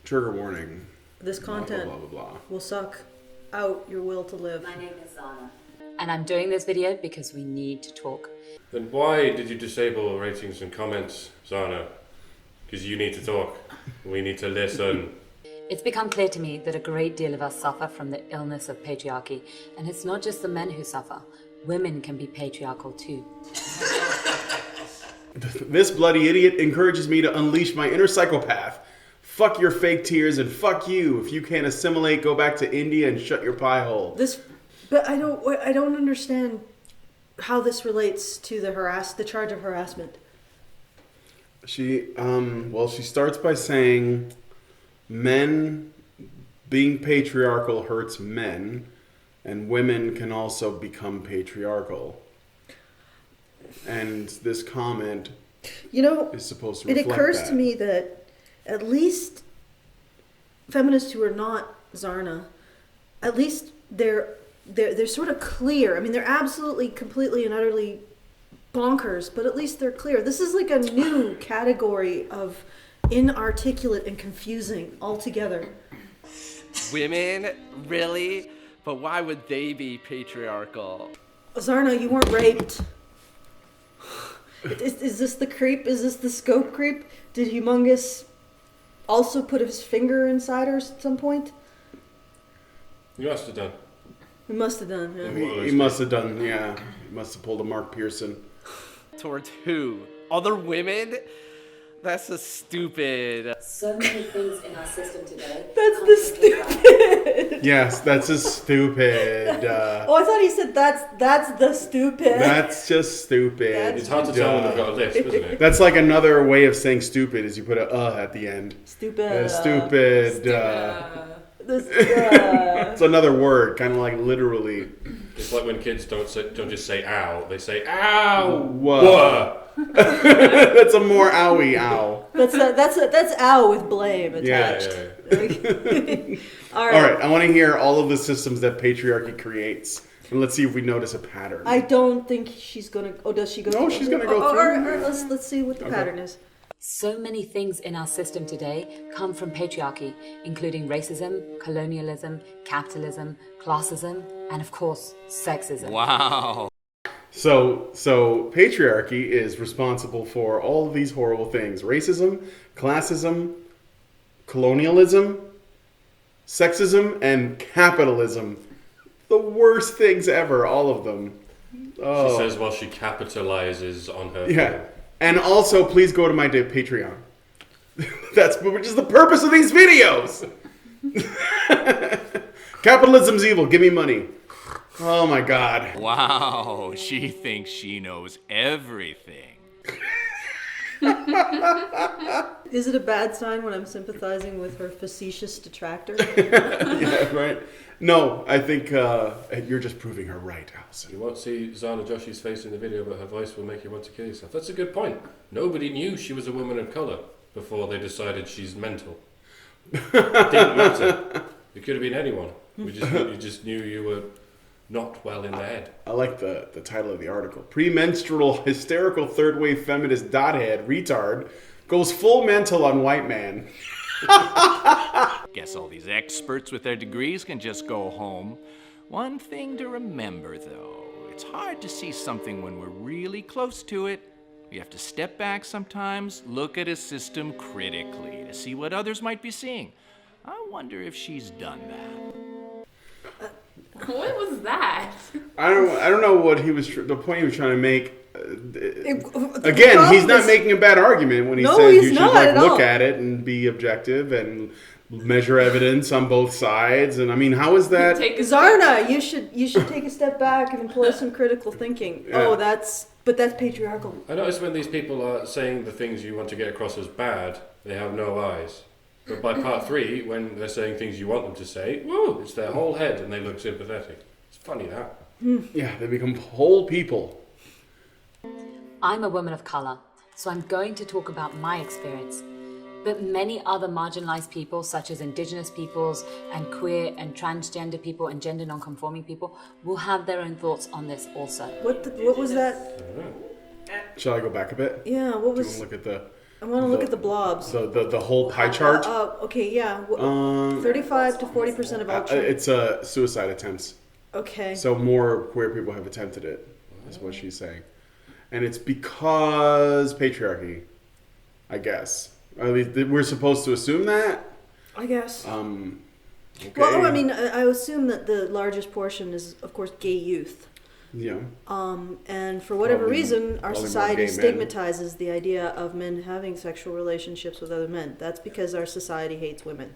Trigger warning. This content blah, blah, blah, blah. will suck out your will to live. My name is Zarna. And I'm doing this video because we need to talk. Then why did you disable ratings and comments, Zarna? Because you need to talk. We need to listen. It's become clear to me that a great deal of us suffer from the illness of patriarchy. And it's not just the men who suffer. Women can be patriarchal too. This bloody idiot encourages me to unleash my inner psychopath. Fuck your fake tears and fuck you. If you can't assimilate, go back to India and shut your pie hole. But I don't understand how this relates to the charge of harassment. She starts by saying men being patriarchal hurts men, and women can also become patriarchal. And this comment, is supposed to reflect that. It occurs to me that at least feminists who are not Zarna, at least they're sort of clear. I mean, they're absolutely, completely, and utterly bonkers, but at least they're clear. This is like a new category of inarticulate and confusing altogether. Women? Really? But why would they be patriarchal? Zarna, you weren't raped. Is this the creep? Is this the scope creep? Did Humongous also put his finger inside her at some point? You must have done. He must have done, yeah. He must have done, yeah. He must have pulled a Mark Pearson. Towards who? Other women? That's a stupid. So many things in our system today. That's the stupid. Yes, that's a stupid. Oh, I thought he said that's the stupid. That's just stupid. It's hard to tell when they've got a lisp, isn't it? That's like another way of saying stupid is you put a at the end. Stupid. Stupid. It's another word, kind of like literally. It's like when kids don't just say ow, they say ow. Whoa. That's a more owie ow. That's ow with blame attached. Yeah. All right. I want to hear all of the systems that patriarchy creates, and let's see if we notice a pattern. I don't think she's gonna. Oh, does she go? No, she's gonna go through. All right, let's see what the pattern is. So many things in our system today come from patriarchy, including racism, colonialism, capitalism, classism, and of course, sexism. Wow. So patriarchy is responsible for all of these horrible things: racism, classism, colonialism, sexism, and capitalism. The worst things ever, all of them. Oh. She says while she capitalizes on her. Yeah. And also, please go to my Patreon. Which is the purpose of these videos. Capitalism's evil. Give me money. Oh my God. Wow, she thinks she knows everything. Is it a bad sign when I'm sympathizing with her facetious detractor? Yeah, right. No, I think you're just proving her right, Allison. You won't see Zarna Joshi's face in the video, but her voice will make you want to kill yourself. That's a good point. Nobody knew she was a woman of colour before they decided she's mental. It didn't matter. It could have been anyone. You just knew you were not well in the head. I like the title of the article. Premenstrual hysterical third wave feminist dothead retard goes full mental on white man. Guess all these experts with their degrees can just go home. One thing to remember, though, it's hard to see something when we're really close to it. We have to step back sometimes, look at a system critically to see what others might be seeing. I wonder if she's done that. What was that? I don't know what the point he was trying to make. Again, he's not making a bad argument when he says you should look at it and be objective and measure evidence on both sides. And I mean, how is that? Zarna, you should take a step back and employ some critical thinking. Yeah. Oh, that's patriarchal. I notice when these people are saying the things you want to get across as bad, they have no eyes. But by part 3, when they're saying things you want them to say, woo, it's their whole head and they look sympathetic. It's funny that. Yeah, they become whole people. I'm a woman of colour, so I'm going to talk about my experience. But many other marginalised people, such as Indigenous peoples and queer and transgender people and gender non-conforming people, will have their own thoughts on this also. What was that? Shall I go back a bit? Yeah, what was... Look at the... I want to look at the blobs. So the whole pie chart. Okay, yeah. 35 to 40% of all children. It's suicide attempts. Okay. So more queer people have attempted it, is what she's saying. And it's because patriarchy, I guess. At least we're supposed to assume that. I guess. Okay. Well, I mean, I assume that the largest portion is, of course, gay youth. Yeah. And for whatever Probably- reason, our probably more society gay men. stigmatizes the idea of men having sexual relationships with other men. That's because our society hates women.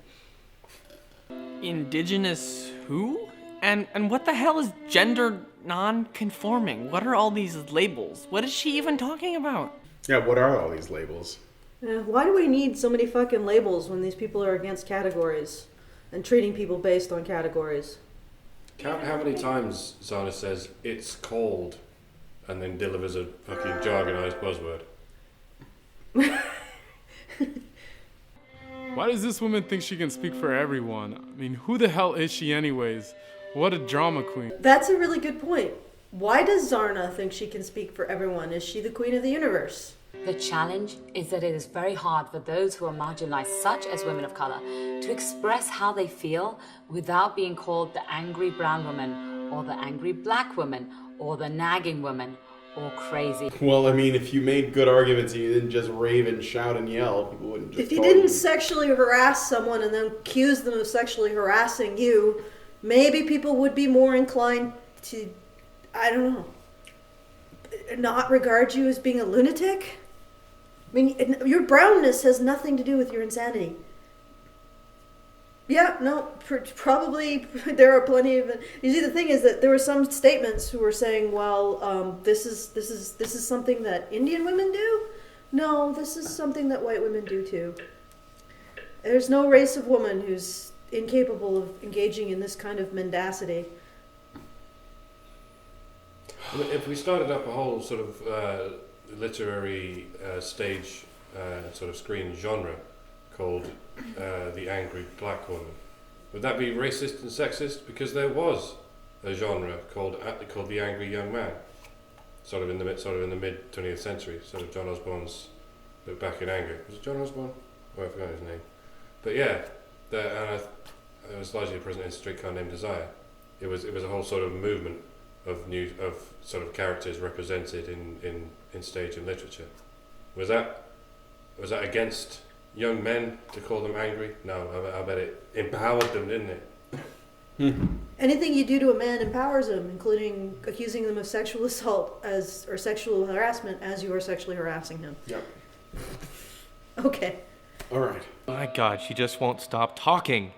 Indigenous who? And what the hell is gender non-conforming? What are all these labels? What is she even talking about? Yeah, what are all these labels? Why do we need so many fucking labels when these people are against categories and treating people based on categories? Count how many times Zarna says, "It's cold," and then delivers a fucking jargonized buzzword. Why does this woman think she can speak for everyone? I mean, who the hell is she anyways? What a drama queen. That's a really good point. Why does Zarna think she can speak for everyone? Is she the queen of the universe? The challenge is that it is very hard for those who are marginalized, such as women of color, to express how they feel without being called the angry brown woman, or the angry black woman, or the nagging woman, or crazy. Well, I mean, if you made good arguments and you didn't just rave and shout and yell, people wouldn't just If you call didn't sexually harass someone and then accuse them of sexually harassing you, maybe people would be more inclined to, I don't know, not regard you as being a lunatic. I mean, your brownness has nothing to do with your insanity. Yeah, no, probably there are plenty of. You see, the thing is that there were some statements who were saying, "Well, this is something that Indian women do." No, this is something that white women do too. There's no race of woman who's incapable of engaging in this kind of mendacity. If we started up a whole sort of literary stage sort of screen genre called the angry black woman, would that be racist and sexist? Because there was a genre called the angry young man, sort of in the mid 20th century, sort of John Osborne's Look Back in Anger. Was it John Osborne? Oh, I forgot his name. But yeah, it was largely present in Streetcar Named Desire. It was a whole sort of movement of sort of characters represented in stage and literature. Was that against young men to call them angry? No, I bet it empowered them, didn't it? Anything you do to a man empowers him, including accusing them of sexual assault or sexual harassment as you are sexually harassing him. Yep. Okay. All right. My God, she just won't stop talking.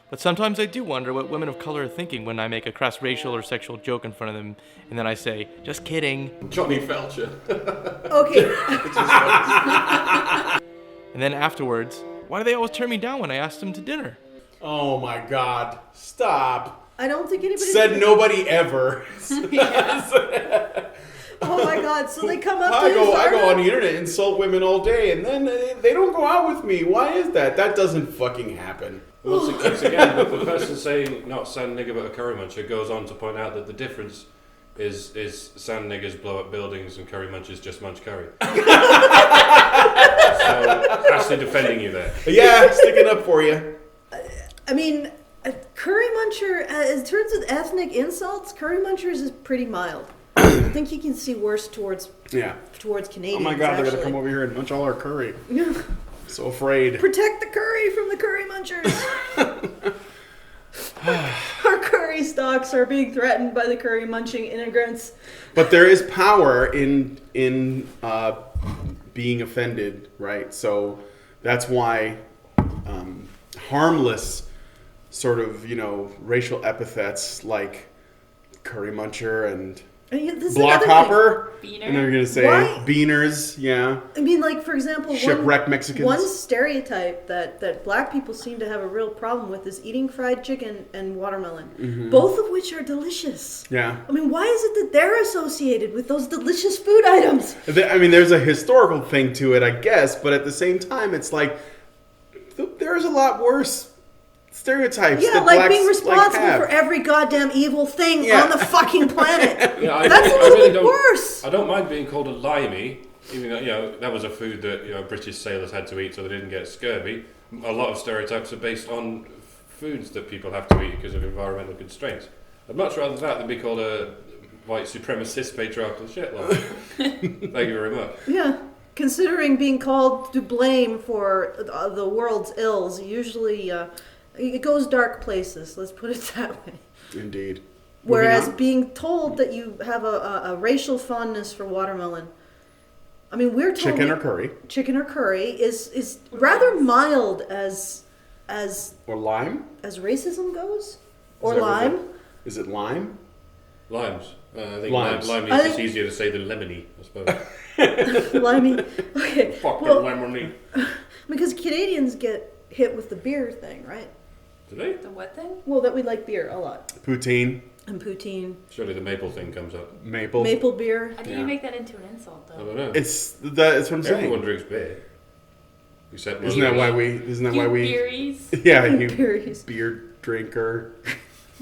But sometimes I do wonder what women of color are thinking when I make a crass racial or sexual joke in front of them, and then I say, "Just kidding." Johnny Felcher. Okay. And then afterwards, why do they always turn me down when I ask them to dinner? Oh my God! Stop. I don't think anybody Said nobody ever. Oh my God! So they come up I to you, go Zarna? on the internet, insult women all day, and then they don't go out with me. Why is that? That doesn't fucking happen. Once again, the person saying not sand nigger but a curry muncher goes on to point out that the difference is sand niggers blow up buildings and curry munchers just munch curry. So actually defending you there. Yeah, sticking up for you. I mean, a curry muncher, in terms of ethnic insults, curry munchers is pretty mild. I think you can see worse towards Oh Canadians. my God, they're actually. gonna come over here and munch all our curry. So afraid. Protect the curry from the curry munchers. Our curry stocks are being threatened by the curry munching immigrants. But there is power in being offended, right? So that's why harmless sort of, racial epithets like curry muncher and This is block another thing. hopper. Beaner? And they're going to say Why? beaners, yeah. I mean, like, for example, Shipwreck Mexicans. one stereotype that black people seem to have a real problem with is eating fried chicken and watermelon, both of which are delicious. Yeah. I mean, why is it that they're associated with those delicious food items? I mean, there's a historical thing to it, I guess, but at the same time, it's like there's a lot worse stereotypes. Yeah, that like blacks, being responsible have. for every goddamn evil thing Yeah. on the fucking planet. Yeah, That's a little bit worse. I don't mind being called a limey Even though, that was a food that British sailors had to eat so they didn't get scurvy. A lot of stereotypes are based on foods that people have to eat because of environmental constraints. I'd much rather that than be called a white supremacist patriarchal shitload. Thank you very much. Yeah. Considering being called to blame for the world's ills, usually it goes dark places. Let's put it that way. Indeed. Whereas Moving on. being told that you have a racial fondness for watermelon, I mean, we're told Chicken or curry. chicken or curry is rather mild as Or lime? racism goes, or Is that what lime. Is it lime? Limes. I think Limes. lime I is just think- easier to say than lemony, I suppose. Limey. Okay. Fucking Well, lemony. because Canadians get hit with the beer thing, right? Do they? The what thing? Well, that we like beer a lot. Poutine. And poutine, Surely the maple thing comes up. Maple. maple beer. How do Yeah. you make that into an insult, I though? don't know. It's what I'm saying. Everyone drinks beer. Except Isn't that why we? Beeries. Yeah, you Beeries. beer drinker.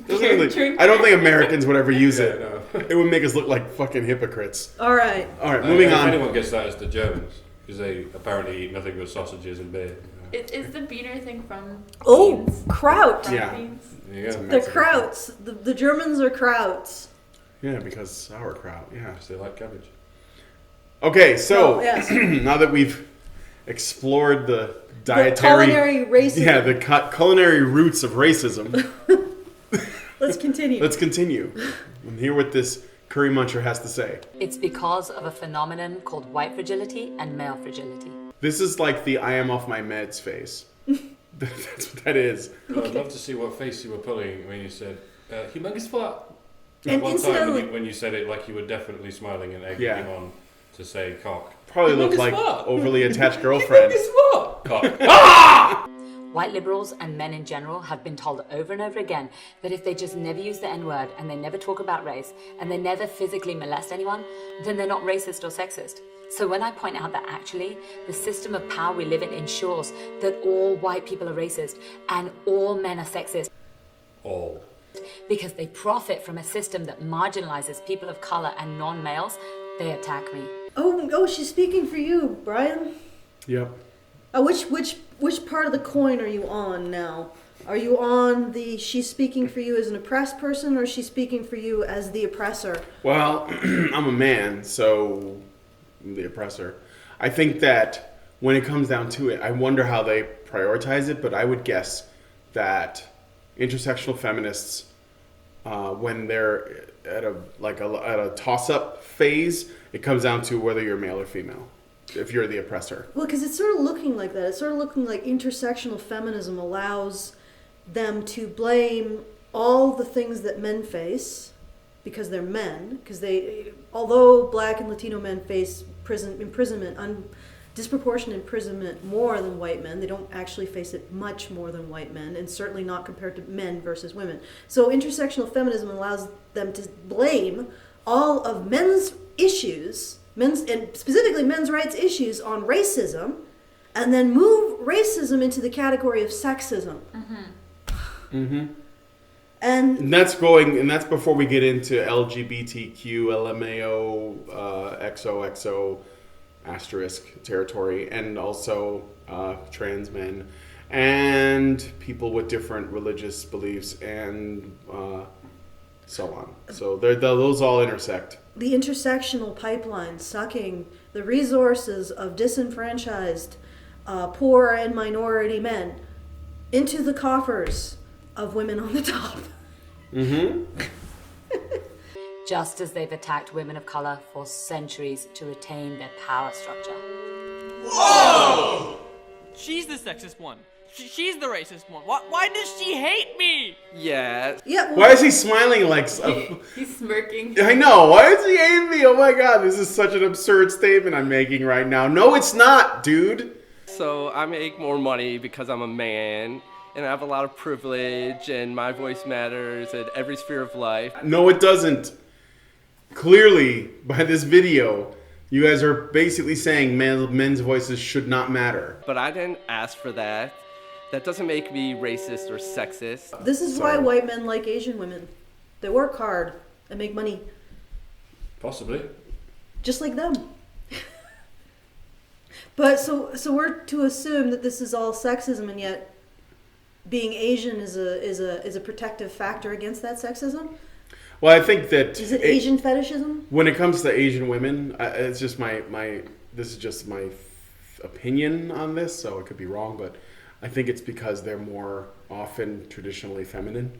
Beer drinker. I don't think Americans would ever use it. No. It would make us look like fucking hypocrites. All right. All right, moving If on. anyone gets that, it's the Germans. Because they apparently eat nothing but sausages and beer. Is the beaner thing from Oh, beans? kraut. From Yeah. beans? There you go. They're krauts. The Germans are krauts. Yeah, because sauerkraut. Yeah. Because they like cabbage. Okay, so Oh, yes. now that we've explored the The dietary, culinary racism. yeah, the culinary roots of racism, Let's continue. let's continue and hear what this curry muncher has to say. It's because of a phenomenon called white fragility and male fragility. This is like the I am off my meds face. That's what that is. I'd love to see what face you were pulling when you said, humongous fart. And One time incidentally- when you said it like you were definitely smiling and egging Yeah. him on to say cock. Probably look Humongous like fart. overly attached girlfriend. Humongous fart! Cock. White liberals and men in general have been told over and over again that if they just never use the N-word and they never talk about race and they never physically molest anyone, then they're not racist or sexist. So when I point out that actually the system of power we live in ensures that all white people are racist and all men are sexist All. because they profit from a system that marginalizes people of color and non-males, they attack me. Oh, she's speaking for you, Brian. Yep. Which part of the coin are you on now? Are you on the she's speaking for you as an oppressed person, or is she speaking for you as the oppressor? Well, I'm a man, so I'm the oppressor. I think that when it comes down to it, I wonder how they prioritize it, but I would guess that intersectional feminists, when they're at a toss-up phase, it comes down to whether you're male or female. If you're the oppressor. Well, because it's sort of looking like that. It's sort of looking like intersectional feminism allows them to blame all the things that men face because they're men. Because although Black and Latino men face imprisonment, disproportionate imprisonment more than white men, they don't actually face it much more than white men, and certainly not compared to men versus women. So intersectional feminism allows them to blame all of men's issues, and specifically men's rights issues, on racism, and then move racism into the category of sexism. Mm-hmm. And And that's before we get into LGBTQ, LMAO, XOXO asterisk territory, and also trans men, and people with different religious beliefs, and so on. So those all intersect. the intersectional pipeline sucking the resources of disenfranchised, poor and minority men into the coffers of women on the top. Mm-hmm. Just as they've attacked women of color for centuries to retain their power structure. She's the sexist one. She's the racist one. Why does she hate me? Yeah. Yeah. Well, Why is he smiling like? He's smirking. I know. Why is he hating me? Oh my god, this is such an absurd statement I'm making right now. No, it's not, dude. So I make more money because I'm a man, and I have a lot of privilege, and my voice matters in every sphere of life. No, it doesn't. Clearly, by this video, you guys are basically saying men's voices should not matter. But I didn't ask for that. That doesn't make me racist or sexist. this is why white men like Asian women. They work hard and make money, Possibly. just like them. But so we're to assume that this is all sexism, and yet being Asian is a protective factor against that sexism. Well, I think that Is it Asian fetishism? when it comes to Asian women, it's just this is just my opinion on this, so it could be wrong, but I think it's because they're more often traditionally feminine,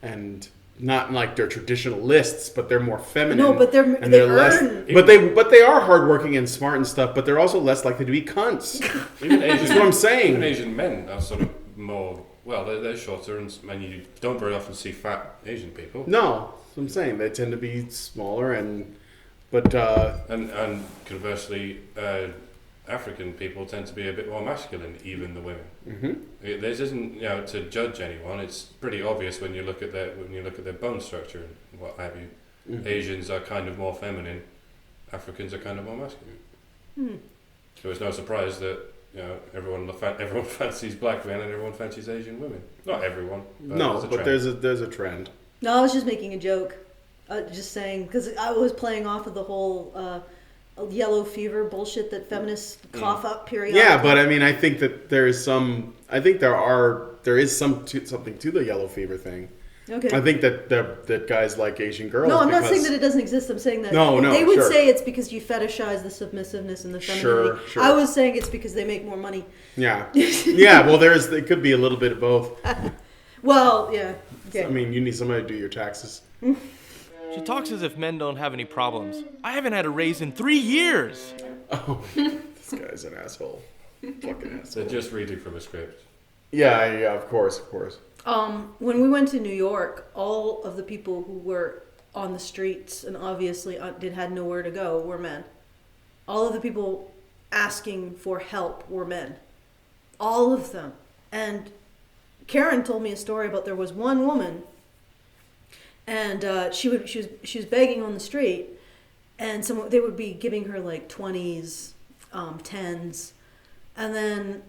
and not like they're traditionalists, but they're more feminine. No, but they're less. But they are hardworking and smart and stuff. But they're also less likely to be cunts. Even Asian, That's what I'm saying. Even Asian men are sort of more. Well, they're shorter, and you don't very often see fat Asian people. No, that's what I'm saying. They tend to be smaller and conversely, African people tend to be a bit more masculine, even the women. Mm-hmm. This isn't to judge anyone. It's pretty obvious when you look at their bone structure and what have you. Mm-hmm. Asians are kind of more feminine. Africans are kind of more masculine. Hmm. So it's no surprise that everyone fancies black men and everyone fancies Asian women. Not everyone. But there's a trend. No, I was just making a joke. Just saying, because I was playing off of the whole yellow fever bullshit that feminists cough up periodically. Yeah, but I mean, I think that there is something to the yellow fever thing. Okay. I think that guys like Asian girls. No, I'm not saying that it doesn't exist. I'm saying that they would say it's because you fetishize the submissiveness and the femininity. Sure. I was saying it's because they make more money. Yeah. Yeah. Well, it could be a little bit of both. Well, yeah. Okay. I mean, you need somebody to do your taxes. She talks as if men don't have any problems. I haven't had a raise in 3 years. Oh, this guy's an asshole. Fucking asshole. They're just reading from a script. Yeah, of course. When we went to New York, all of the people who were on the streets and obviously had nowhere to go were men. All of the people asking for help were men. All of them. And Karen told me a story about there was one woman, and she was begging on the street, and they would be giving her like 20s, 10s, and then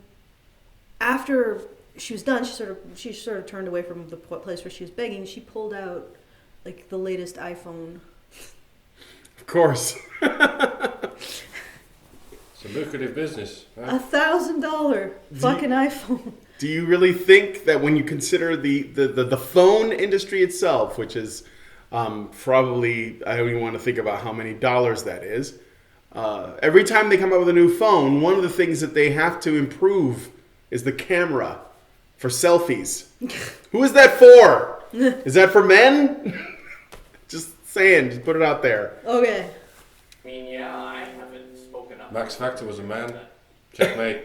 after she was done, she sort of turned away from the place where she was begging. She pulled out like the latest iPhone. Of course. It's a lucrative business. Huh? $1,000 fucking iPhone. Do you really think that when you consider the phone industry itself, which is probably, I don't even want to think about how many dollars that is, every time they come out with a new phone, one of the things that they have to improve is the camera for selfies. Who is that for? Is that for men? Just saying, just put it out there. Okay. I mean, yeah, I haven't spoken up. Max Factor was a man. Checkmate.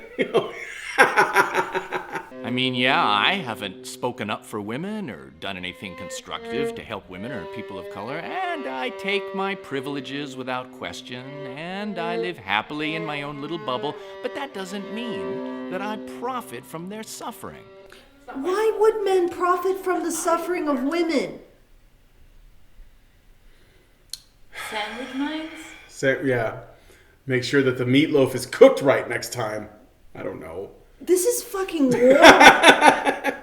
I mean, yeah, I haven't spoken up for women or done anything constructive to help women or people of color, and I take my privileges without question, and I live happily in my own little bubble, but that doesn't mean that I profit from their suffering. Why would men profit from the suffering of women? Sandwich mines? Yeah. Make sure that the meatloaf is cooked right next time. I don't know. This is fucking war.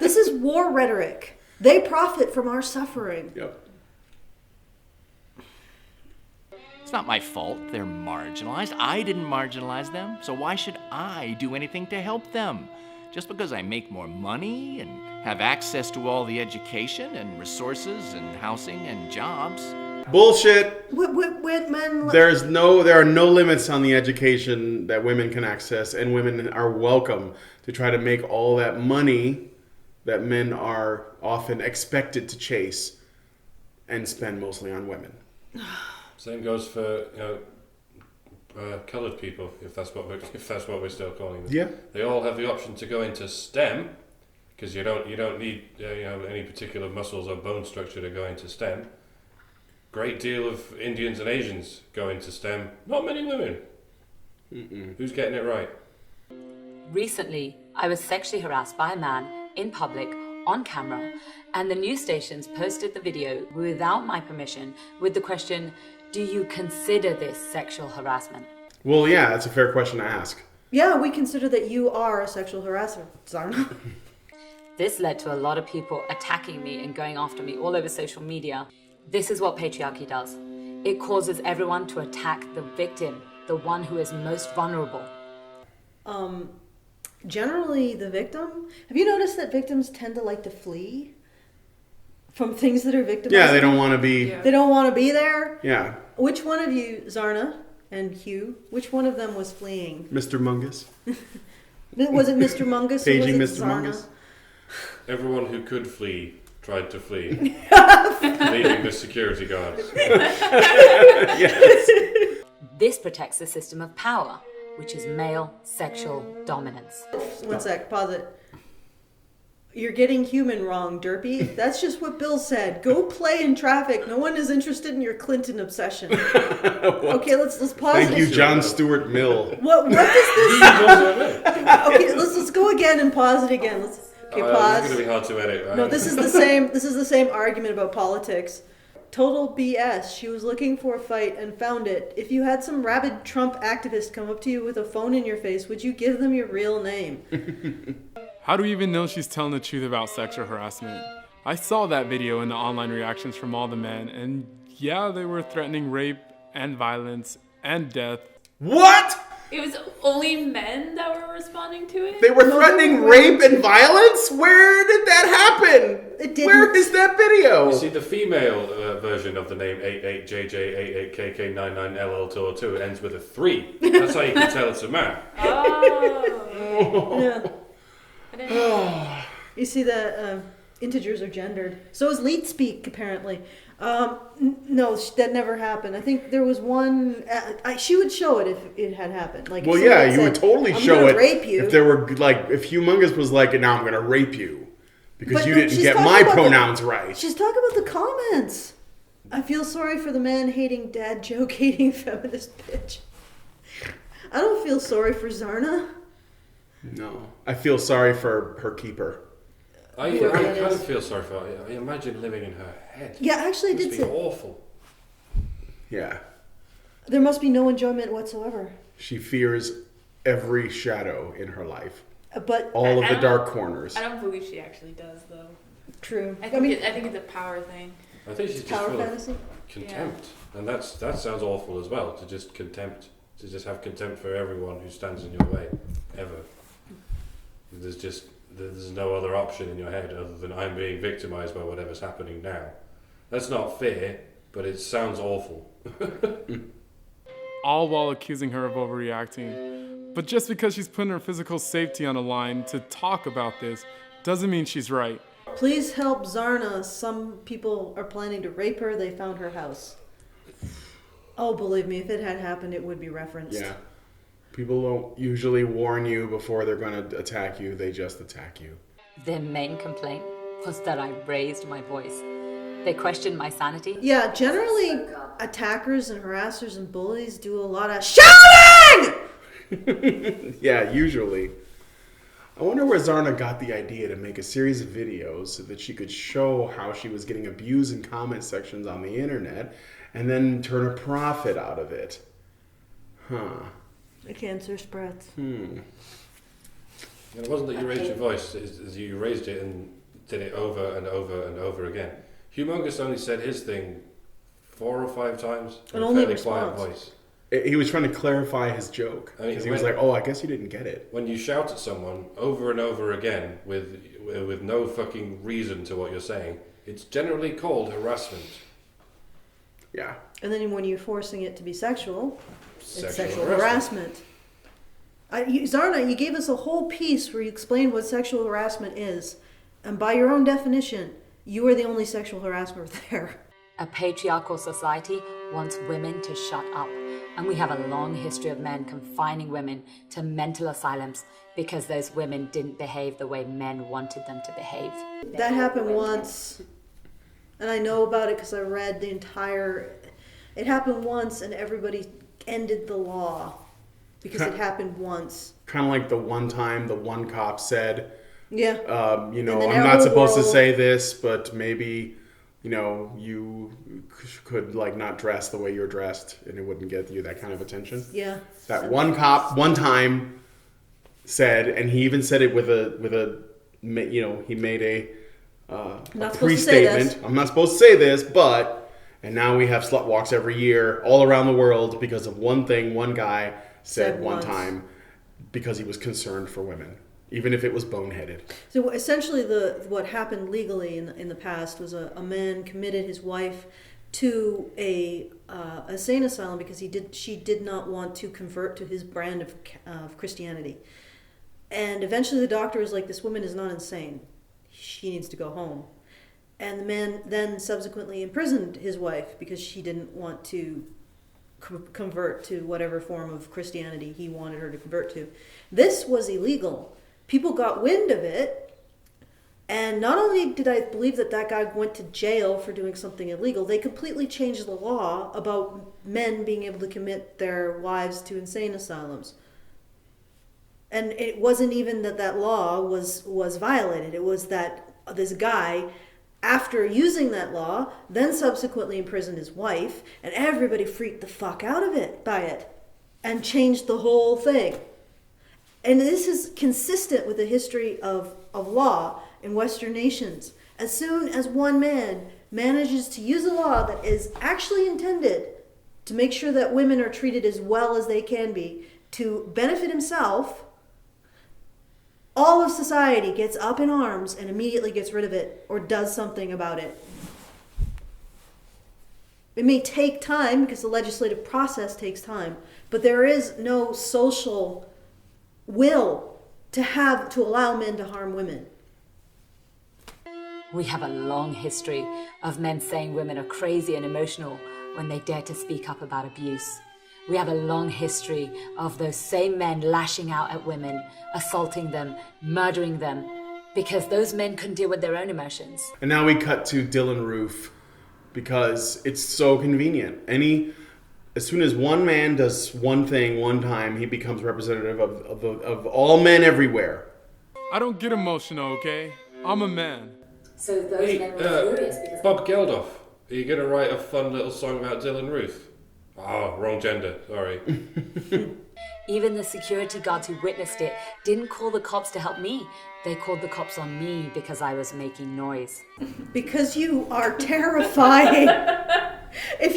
This is war rhetoric. They profit from our suffering. Yep. It's not my fault they're marginalized. I didn't marginalize them, so why should I do anything to help them? Just because I make more money and have access to all the education and resources and housing and jobs. Bullshit. When men... There are no limits on the education that women can access, and women are welcome to try to make all that money that men are often expected to chase and spend mostly on women. Same goes for coloured people, if that's what we're still calling them. Yeah. They all have the option to go into STEM, because you don't need any particular muscles or bone structure to go into STEM. Great deal of Indians and Asians go into STEM. Not many women. Mm-mm. Who's getting it right? Recently, I was sexually harassed by a man in public on camera, and the news stations posted the video without my permission with the question, "Do you consider this sexual harassment?" Well, yeah, that's a fair question to ask. Yeah, we consider that you are a sexual harasser, Zarna. This led to a lot of people attacking me and going after me all over social media. This is what patriarchy does. It causes everyone to attack the victim, the one who is most vulnerable. Generally, the victim. Have you noticed that victims tend to like to flee from things that are victimizing? Yeah, they don't want to be. They don't want to be there. Yeah, Which one of you, Zarna and Hugh? Which one of them was fleeing? Mr. Mungus. Was it Mr. Mungus? Or Paging was it Mr. Zarna? Mungus. Everyone who could flee tried to flee, leaving the security guards. Yes. This protects the system of power, which is male sexual dominance. 1 sec, pause it. You're getting human wrong, Derpy. That's just what Bill said. Go play in traffic. No one is interested in your Clinton obsession. Okay, let's pause it. Thank you, John Stuart Mill. What does this? Okay, let's go again and pause it again. Okay, It's pause. going to be hard to edit, right? No, this is the same. This is the same argument about politics. Total BS. She was looking for a fight and found it. If you had some rabid Trump activist come up to you with a phone in your face, would you give them your real name? How do we even know she's telling the truth about sexual harassment? I saw that video in the online reactions from all the men, and yeah, they were threatening rape and violence and death. What? It was only men that were responding to it? They were threatening rape and violence? Where did that happen? It didn't. Where is that video? You see, the female version of the name 88JJ88KK99LL202 ends with a 3. That's how you can tell it's a man. Oh. Yeah. I didn't know. You see the integers are gendered. So is leet speak, apparently. No, that never happened. I think there was one. She would show it if it had happened. Like, if Well, someone yeah, had you would said, totally "I'm show gonna it rape you." if there were like if Humongous was like, "Now I'm gonna rape you because But you no, didn't she's get talking my about pronouns right." She's talking about the comments. I feel sorry for the man-hating, dad joke-hating feminist bitch. I don't feel sorry for Zarna. No, I feel sorry for her keeper. I Whoever that kind is. of feel sorry for her. I imagine living in her head. Yeah, actually, I It must did be say awful. Yeah, there must be no enjoyment whatsoever. she fears every shadow in her life, But all of I the don't- dark corners. I don't believe she actually does, though. true. I I think, mean, I think it's a power thing. I think she's just power full of fantasy. contempt, and that sounds awful as well. To just have contempt for everyone who stands in your way, ever. There's no other option in your head other than I'm being victimized by whatever's happening now. That's not fair, but it sounds awful. All while accusing her of overreacting. But just because she's putting her physical safety on the line to talk about this doesn't mean she's right. Please help Zarna. Some people are planning to rape her. They found her house. Oh, believe me, if it had happened, it would be referenced. Yeah, people don't usually warn you before they're going to attack you. They just attack you. Their main complaint was that I raised my voice. They questioned my sanity. Yeah, generally, attackers and harassers and bullies do a lot of shouting! Yeah, usually. I wonder where Zarna got the idea to make a series of videos so that she could show how she was getting abused in comment sections on the internet and then turn a profit out of it. Huh. The cancer spreads. And it wasn't that you raised your voice; it's you raised it and did it over and over and over again. Humongous only said his thing 4 or 5 times in And a only fairly quiet response. voice. He was trying to clarify his joke. I mean, Because he was when- like, oh, I guess you didn't get it. When you shout at someone over and over again with no fucking reason to what you're saying, it's generally called harassment. Yeah. And then when you're forcing it to be sexual, it's Sexual sexual harassment. Zarna, you gave us a whole piece where you explained what sexual harassment is. And by your own definition, you are the only sexual harasser there. A patriarchal society wants women to shut up. And we have a long history of men confining women to mental asylums because those women didn't behave the way men wanted them to behave. That happened once. And I know about it because I read the entire... It happened once and everybody ended the law. Because it happened once. Kind of like the one time the one cop said, Yeah. I'm And then not our supposed to world- say this, but maybe, you could like not dress the way you're dressed and it wouldn't get you that kind of attention. Yeah. That one cop one time said, and he even said it with a he made a Not supposed to say pre-statement. this. I'm not supposed to say this, but, and now we have slut walks every year all around the world because of one thing one guy said one once. time. because he was concerned for women, even if it was boneheaded. So essentially, what happened legally in the past was a man committed his wife to a insane asylum because she did not want to convert to his brand of Christianity. And eventually the doctor was like, this woman is not insane. She needs to go home. And the man then subsequently imprisoned his wife because she didn't want to convert to whatever form of Christianity he wanted her to convert to. This was illegal. People got wind of it. And not only did I believe that guy went to jail for doing something illegal, they completely changed the law about men being able to commit their wives to insane asylums. And it wasn't even that law was violated. It was that this guy, after using that law, then subsequently imprisoned his wife, and everybody freaked the fuck out by it and changed the whole thing. And this is consistent with the history of law in Western nations. As soon as one man manages to use a law that is actually intended to make sure that women are treated as well as they can be, to benefit himself, all of society gets up in arms and immediately gets rid of it or does something about it. It may take time because the legislative process takes time, but there is no social will to allow men to harm women. We have a long history of men saying women are crazy and emotional when they dare to speak up about abuse. We have a long history of those same men lashing out at women, assaulting them, murdering them, because those men couldn't deal with their own emotions. And now we cut to Dylan Roof because it's so convenient. As soon as one man does one thing one time, he becomes representative of all men everywhere. I don't get emotional, okay? I'm a man. So those men were furious because... Bob Geldof, are you going to write a fun little song about Dylan Roof? Oh, wrong gender, sorry. Even the security guards who witnessed it didn't call the cops to help me. They called the cops on me because I was making noise. Because you are terrifying. If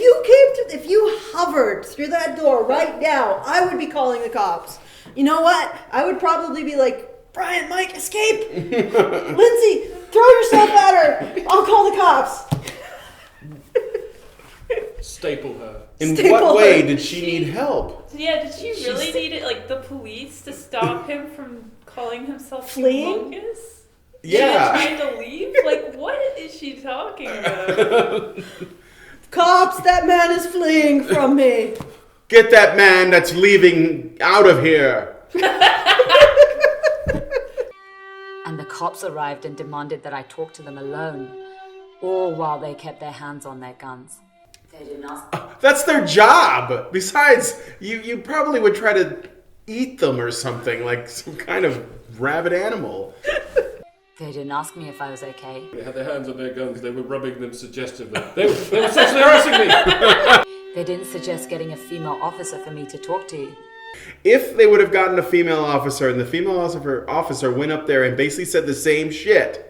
you hovered through that door right now, I would be calling the cops. You know what? I would probably be like, Brian, Mike, escape! Lindsay, throw yourself at her! I'll call the cops. Staple her. In what way did she need help? Yeah, did she really need it, like the police to stop him from calling himself Fleeing? humongous? Yeah. Trying to leave? Like, what is she talking about? Cops, that man is fleeing from me. Get that man that's leaving out of here. And the cops arrived and demanded that I talk to them alone, all while they kept their hands on their guns. They didn't ask. That's their job. Besides, you probably would try to eat them or something, like some kind of rabid animal. They didn't ask me if I was okay. They had their hands on their guns, they were rubbing them suggestively. They were sexually harassing me! They didn't suggest getting a female officer for me to talk to. If they would have gotten a female officer and the female officer went up there and basically said the same shit,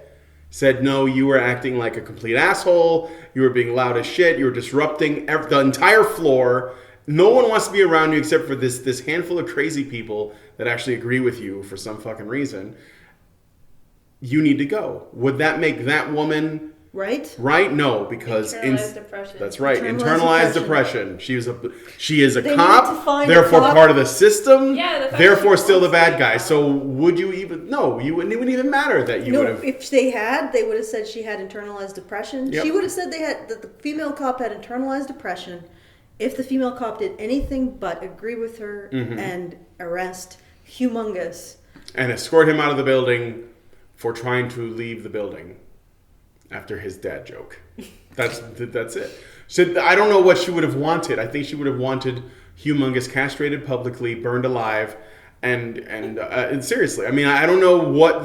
said, no, you were acting like a complete asshole, you were being loud as shit, you were disrupting the entire floor, no one wants to be around you except for this handful of crazy people that actually agree with you for some fucking reason, you need to go. Would that make that woman... Right? Right? No, because... Internalized depression. That's right. Internalized Internalized depression. She is a They cop, need to find a therefore cop. part of the system, Yeah, the fact therefore she still the wants to bad be guy. a cop. So would you even... No, it wouldn't even matter that you would No, have... if they would have said she had internalized depression. Yep. She would have said that the female cop had internalized depression if the female cop did anything but agree with her and arrest Humongous. And escort him out of the building for trying to leave the building after his dad joke. That's it. So I don't know what she would have wanted. I think she would have wanted Humongous castrated publicly, burned alive, and seriously, I mean, I don't know what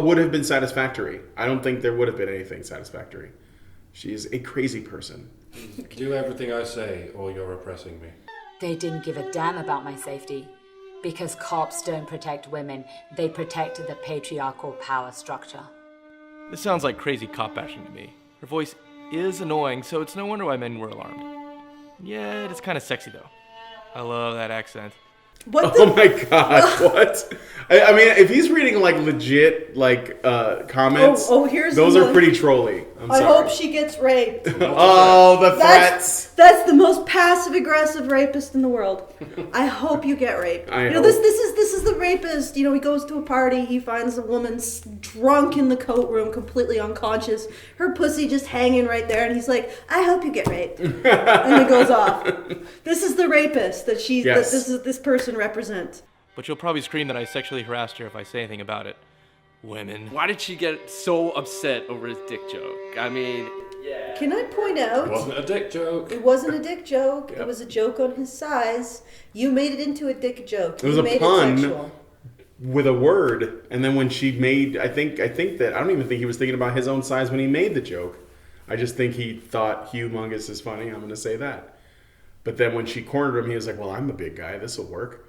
would have been satisfactory. I don't think there would have been anything satisfactory. She is a crazy person. Do everything I say, or you're oppressing me. They didn't give a damn about my safety. Because cops don't protect women, they protect the patriarchal power structure. This sounds like crazy cop bashing to me. Her voice is annoying, so it's no wonder why men were alarmed. Yeah, it's kind of sexy though. I love that accent. What Oh my god, what? I mean, if he's reading like legit like comments, here's those the are one. pretty trolly. I'm I sorry. hope she gets raped. Oh, the threats. That's the most passive aggressive rapist in the world. I hope you get raped. I you know, hope. this is the rapist. You know, he goes to a party, he finds a woman drunk in the coat room, completely unconscious, her pussy just hanging right there, and he's like, "I hope you get raped," and he goes off. This is the rapist that Yes. this person represents. But she'll probably scream that I sexually harassed her if I say anything about it. Women. Why did she get so upset over his dick joke? I mean, Can I point out? It wasn't a dick joke. It wasn't a dick joke. Yep. It was a joke on his size. You made it into a dick joke. It was you a made pun. it sexual. With a word, and then when she made, I think that I don't even think he was thinking about his own size when he made the joke. I just think he thought humongous is funny. I'm going to say that. But then when she cornered him, he was like, "Well, I'm a big guy. This will work."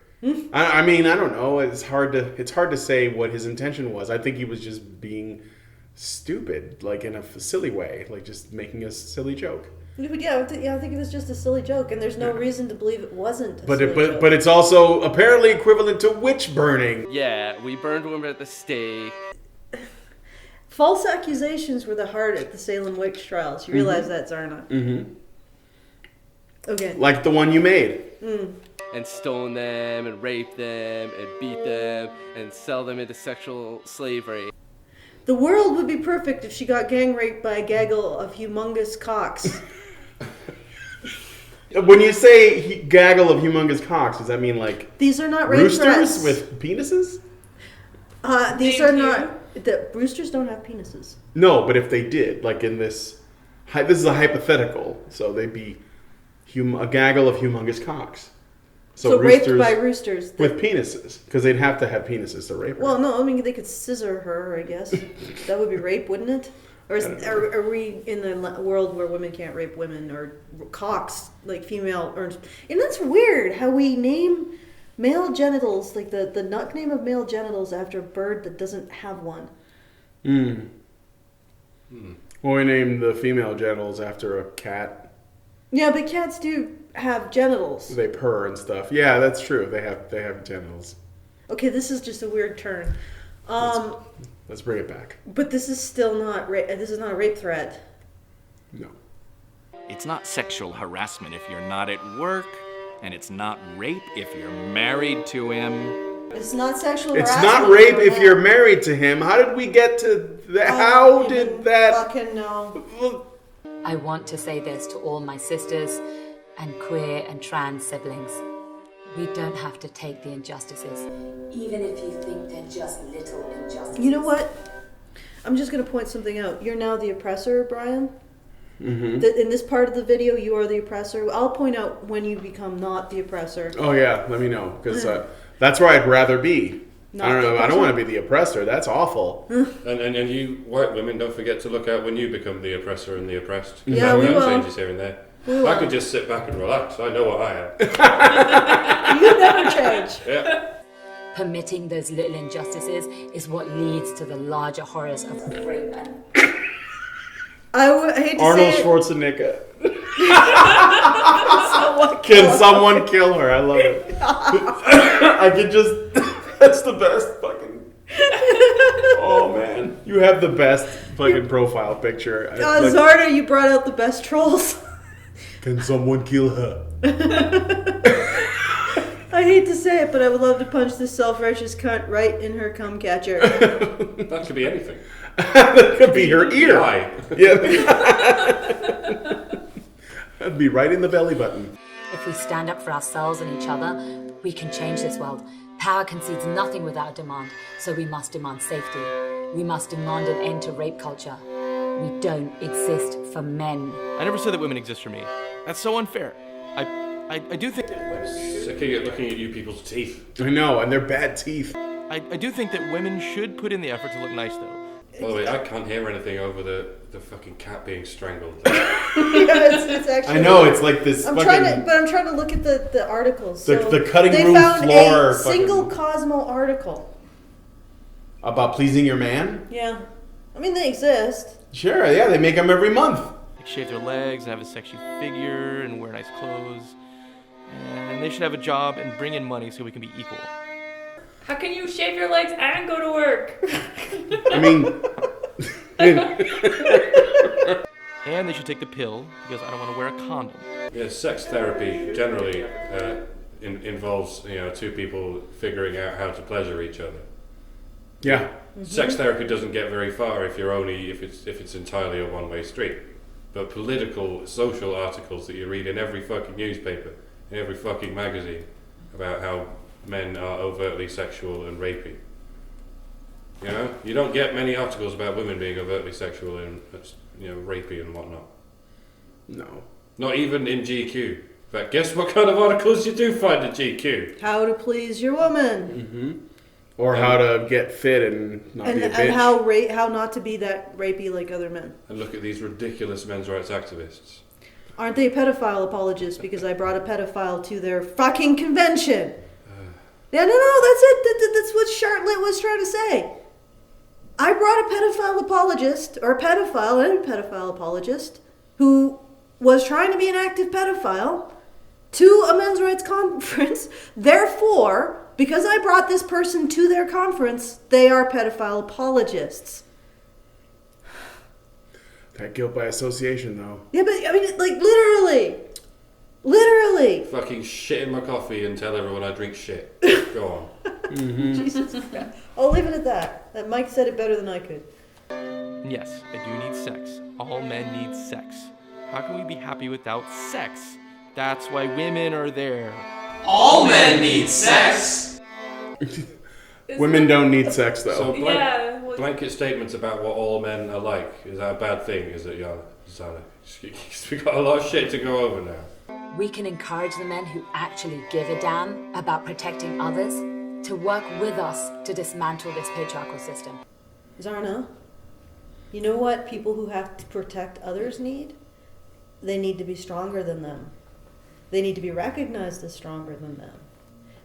I mean, I don't know. It's hard to say what his intention was. I think he was just being stupid, like in a silly way, like just making a silly joke. Yeah, I think it was just a silly joke, and there's no reason to believe it wasn't. But it's also apparently equivalent to witch burning. yeah, we burned women at the stake. False accusations were the heart at the Salem witch trials. You realize that, Zarna? Mm-hmm. Okay. Like the one you made. And stone them, and rape them, and beat them, and sell them into sexual slavery. The world would be perfect if she got gang raped by a gaggle of humongous cocks. When you say gaggle of humongous cocks, does that mean like These are not rape roosters threats. with penises? These Thank are you. not. The roosters don't have penises. No, but if they did, like in this is a hypothetical, so they'd be a gaggle of humongous cocks. So raped by roosters. with penises, because they'd have to have penises to rape her. Well, no, I mean they could scissor her. I guess that would be rape, wouldn't it? Or are we in the world where women can't rape women, or cocks like female? And that's weird how we name male genitals, like the nickname of male genitals, after a bird that doesn't have one. Well, we named the female genitals after a cat. Yeah, but cats do have genitals. They purr and stuff. Yeah, that's true. They have genitals. Okay, this is just a weird turn. Let's bring it back. But this is still not rape. This is not a rape threat. No. It's not sexual harassment if you're not at work, and it's not rape if you're married to him. It's not sexual It's harassment. not rape if you're married to him. How did we get to that? How did that? Fucking no. I want to say this to all my sisters and queer and trans siblings. We don't have to take the injustices, even if you think they're just little injustices. You know what? I'm just going to point something out. You're now the oppressor, Brian. Mm-hmm. In this part of the video, you are the oppressor. I'll point out when you become not the oppressor. Oh yeah, let me know, because that's where I'd rather be. Not I don't the know. I don't oppressor? want to be the oppressor. That's awful. And you white women, don't forget to look out when you become the oppressor and the oppressed. Yeah, There we are will. changes here and there. We I will. could just sit back and relax. I know what I am. You never change. Yeah. Permitting those little injustices is what leads to the larger horrors of rape and I hate to Arnold say it. Schwarzenegger. Someone Can someone kill her? I love it. I could just. That's the best fucking. Oh man, you have the best fucking profile picture. Like, Zarna, you brought out the best trolls. can someone kill her? I hate to say it, but I would love to punch this self-righteous cunt right in her cum catcher. That could be anything. That could be her ear. Why? Yeah. That'd be right in the belly button. if we stand up for ourselves and each other, we can change this world. Power concedes nothing without demand, so we must demand safety. We must demand an end to rape culture. We don't exist for men. I never said that women exist for me. That's so unfair. I do think that Sick of looking at you people's teeth. I know, and they're bad teeth. I do think that women should put in the effort to look nice, though. By the way, I can't hear anything over the fucking cat being strangled. Yeah, it's actually. I know, it's like this I'm fucking... trying to look at the articles. The cutting they room found floor a single fucking- Cosmo article. About pleasing your man? Yeah, I mean they exist. Sure, yeah, they make them every month. Like shave their legs and have a sexy figure and wear nice clothes. And they should have a job and bring in money so we can be equal. How can you shave your legs and go to work? I mean, And they should take the pill because I don't want to wear a condom. Yeah, sex therapy generally involves two people figuring out how to pleasure each other. yeah. Sex therapy doesn't get very far if it's entirely a one-way street. But political, social articles that you read in every fucking newspaper, in every fucking magazine, about how men are overtly sexual and rapey. You don't get many articles about women being overtly sexual and rapey and whatnot. No. Not even in GQ. In fact, guess what kind of articles you do find in GQ? How to please your woman. Or how to get fit and not be a bitch. And how not to be that rapey like other men. And look at these ridiculous men's rights activists. Aren't they pedophile apologists because I brought a pedophile to their fucking convention? Yeah, no, that's it. That's what Charlotte was trying to say. I brought a pedophile apologist, or a pedophile apologist, who was trying to be an active pedophile, to a men's rights conference. Therefore, because I brought this person to their conference, they are pedophile apologists. That guilt by association, though. Yeah, but I mean, like, literally. Fucking shit in my coffee and tell everyone I drink shit. Go on. Jesus Christ. I'll leave it at that. That Mike said it better than I could. Yes, I do need sex. All men need sex. How can we be happy without sex? That's why women are there. All men need sex. Women don't need sex, though. So blanket statements about what all men are like, is that a bad thing? Is it, Zarna? We've got a lot of shit to go over now. We can encourage the men who actually give a damn about protecting others to work with us to dismantle this patriarchal system. Zarna, you know what people who have to protect others need? They need to be stronger than them. They need to be recognized as stronger than them.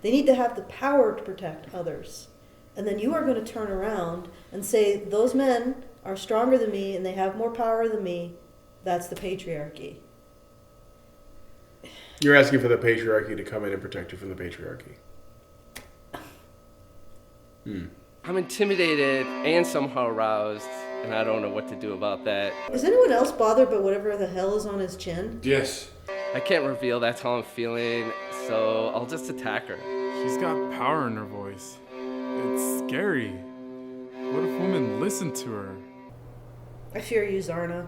They need to have the power to protect others. And then you are going to turn around and say, those men are stronger than me and they have more power than me. That's the patriarchy. You're asking for the patriarchy to come in and protect you from the patriarchy. I'm intimidated and somehow aroused, and I don't know what to do about that. Is anyone else bothered by whatever the hell is on his chin? Yes. I can't reveal that's how I'm feeling, so I'll just attack her. She's got power in her voice. It's scary. What if women listen to her? I fear you, Zarna.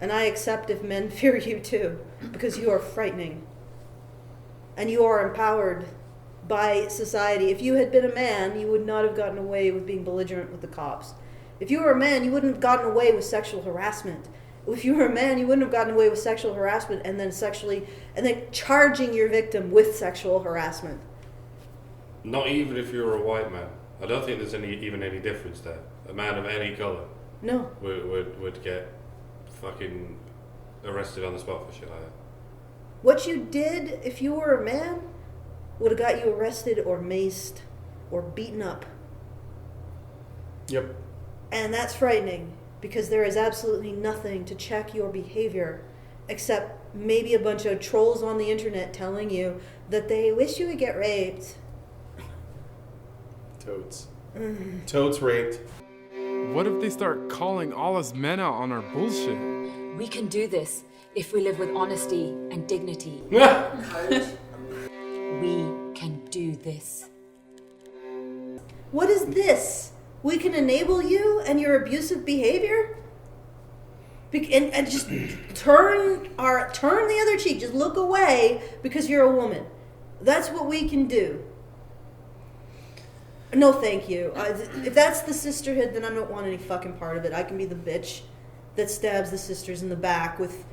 And I accept if men fear you too, because you are frightening. And you are empowered by society. If you had been a man, you would not have gotten away with being belligerent with the cops. If you were a man, you wouldn't have gotten away with sexual harassment. If you were a man, you wouldn't have gotten away with sexual harassment and then charging your victim with sexual harassment. Not even if you were a white man. I don't think there's even any difference there. A man of any colour No. would get fucking arrested on the spot for shit like that. What you did, if you were a man, would have got you arrested or maced or beaten up. Yep. And that's frightening because there is absolutely nothing to check your behavior except maybe a bunch of trolls on the internet telling you that they wish you would get raped. Totes. Totes raped. What if they start calling all us men out on our bullshit? We can do this if we live with honesty and dignity. We can do this. What is this? We can enable you and your abusive behavior? And just turn the other cheek. Just look away because you're a woman. That's what we can do. No, thank you. If that's the sisterhood, then I don't want any fucking part of it. I can be the bitch that stabs the sisters in the back with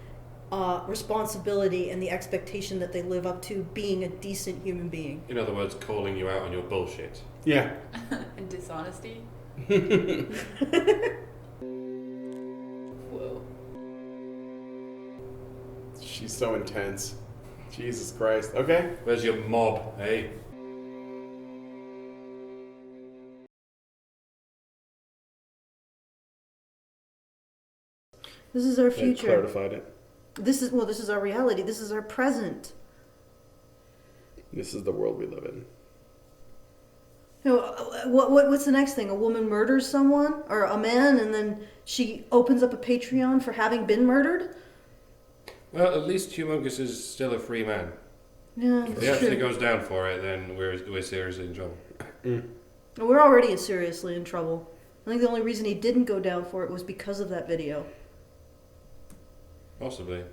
responsibility and the expectation that they live up to being a decent human being. In other words, calling you out on your bullshit. Yeah. And dishonesty. Whoa. She's so intense. Jesus Christ. Okay. Where's your mob, eh? This is our They future. clarified it. This is our reality. This is our present. This is the world we live in. You know, what's the next thing? A woman murders someone or a man, and then she opens up a Patreon for having been murdered. Well, at least Humongous is still a free man. Yeah, If he actually goes down for it, then we're seriously in trouble. We're already seriously in trouble. I think the only reason he didn't go down for it was because of that video. Possibly.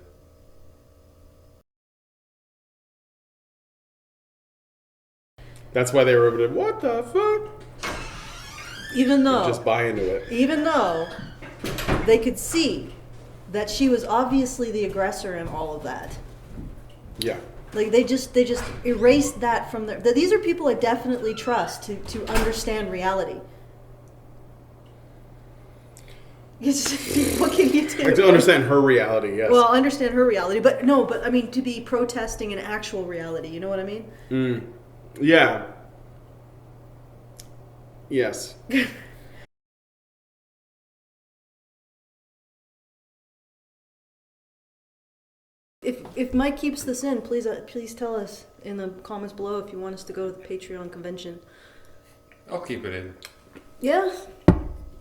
That's why they were able to, what the fuck? Even though, Just buy into it. even though they could see that she was obviously the aggressor in all of that. Yeah. Like they just erased that from their. These are people I definitely trust to understand reality. What can you do? I do understand her reality, yes. Well, understand her reality, but no, but I mean to be protesting an actual reality. You know what I mean? Yeah. Yes. If Mike keeps this in, please tell us in the comments below if you want us to go to the Patreon convention. I'll keep it in. Yeah.